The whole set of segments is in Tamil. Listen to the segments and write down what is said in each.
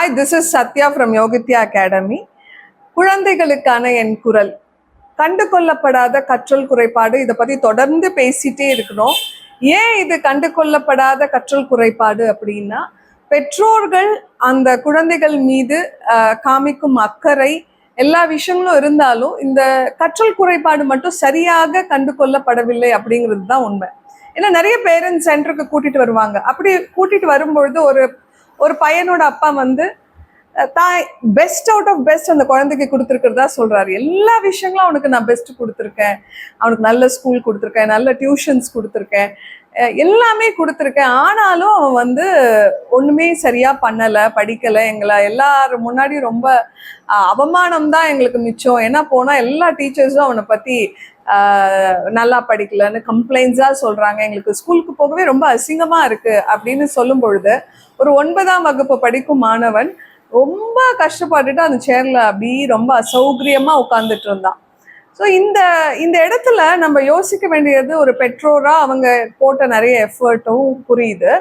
Hi, this is Satya from Yogitya Academy. குழந்தைகளுக்கான என் குரல். கண்டு கொள்ளப்படாத கற்றல் குறைபாடு, இதை பற்றி தொடர்ந்து பேசிட்டே இருக்கணும். ஏன் இது கண்டு கொள்ளப்படாத கற்றல் குறைபாடு அப்படின்னா, பெற்றோர்கள் அந்த குழந்தைகள் மீது காமிக்கும் அக்கறை எல்லா விஷயங்களும் இருந்தாலும் இந்த கற்றல் குறைபாடு மட்டும் சரியாக கண்டு கொள்ளப்படவில்லை அப்படிங்கிறது தான் உண்மை. ஏன்னா நிறைய பேரண்ட்ஸ் சென்டருக்கு கூட்டிட்டு வருவாங்க. அப்படி கூட்டிட்டு வரும்பொழுது ஒரு பையனோட அப்பா வந்து தான் பெஸ்ட் அவுட் ஆஃப் பெஸ்ட் அந்த குழந்தைக்கு கொடுத்துருக்கிறதா சொல்றாரு. எல்லா விஷயங்களும் அவனுக்கு நான் பெஸ்ட் கொடுத்துருக்கேன், அவனுக்கு நல்ல ஸ்கூல் கொடுத்துருக்கேன், நல்ல டியூஷன்ஸ் கொடுத்துருக்கேன், எல்லாமே கொடுத்துருக்கேன். ஆனாலும் அவன் வந்து ஒண்ணுமே சரியா பண்ணலை, படிக்கலை. எங்களை எல்லாரும் முன்னாடி ரொம்ப அவமானம் தான் எங்களுக்கு மிச்சம். ஏன்னா போனா எல்லா டீச்சர்ஸும் அவனை பத்தி நல்லா படிக்கலன்னு கம்ப்ளைண்ட்ஸா சொல்றாங்க. எங்களுக்கு ஸ்கூலுக்கு போகவே ரொம்ப அசிங்கமா இருக்கு அப்படின்னு சொல்லும் பொழுது ஒரு 9ஆம் வகுப்பு படிக்கும் மாணவன் ரொம்ப கஷ்டப்பட்டுட்டு அந்த சேர்ல அப்படி ரொம்ப அசௌகரியமா உட்கார்ந்துட்டு இருந்தான். ஸோ இந்த இடத்துல நம்ம யோசிக்க வேண்டியது, ஒரு பெற்றோரா அவங்க போட்ட நிறைய எஃபர்ட்டும் புரியுது,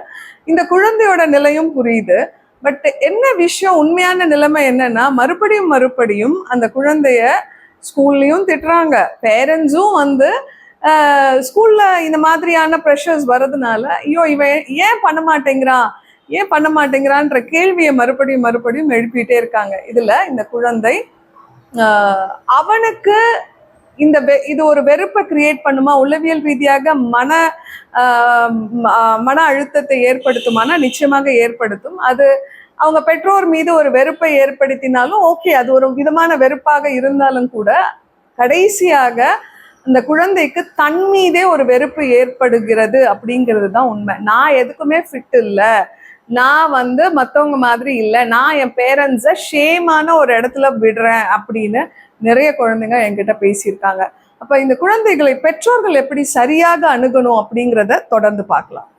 இந்த குழந்தையோட நிலையும் புரியுது. பட் என்ன விஷயம், உண்மையான நிலைமை என்னன்னா, மறுபடியும் அந்த குழந்தைய ஸ்கூல்லையும் திட்டுறாங்க, பேரண்ட்ஸும் வந்து ஸ்கூல்ல இந்த மாதிரியான ப்ரெஷர்ஸ் வர்றதுனால ஐயோ இவன் ஏன் பண்ண மாட்டேங்கிறான்ற கேள்வியை மறுபடியும் எழுப்பிட்டே இருக்காங்க. இதுல இந்த குழந்தை அவனுக்கு இது ஒரு வெறுப்பை கிரியேட் பண்ணுமா, உளவியல் ரீதியாக மன அழுத்தத்தை ஏற்படுத்துமானா நிச்சயமாக ஏற்படுத்தும். அது அவங்க பெற்றோர் மீது ஒரு வெறுப்பை ஏற்படுத்தினாலும் ஓகே, அது ஒரு விதமான வெறுப்பாக இருந்தாலும் கூட கடைசியாக அந்த குழந்தைக்கு தன் மீதே ஒரு வெறுப்பு ஏற்படுகிறது அப்படிங்கிறது தான் உண்மை. நான் எதுக்குமே ஃபிட் இல்லை, நான் வந்து மற்றவங்க மாதிரி இல்லை, நான் என் பேரண்ட்ஸை ஷேமான ஒரு இடத்துல விடுறேன் அப்படின்னு நிறைய குழந்தைங்க என்கிட்ட பேசியிருக்காங்க. அப்போ இந்த குழந்தைகளை பெற்றோர்கள் எப்படி சரியாக அணுகணும் அப்படிங்கிறத தொடர்ந்து பார்க்கலாம்.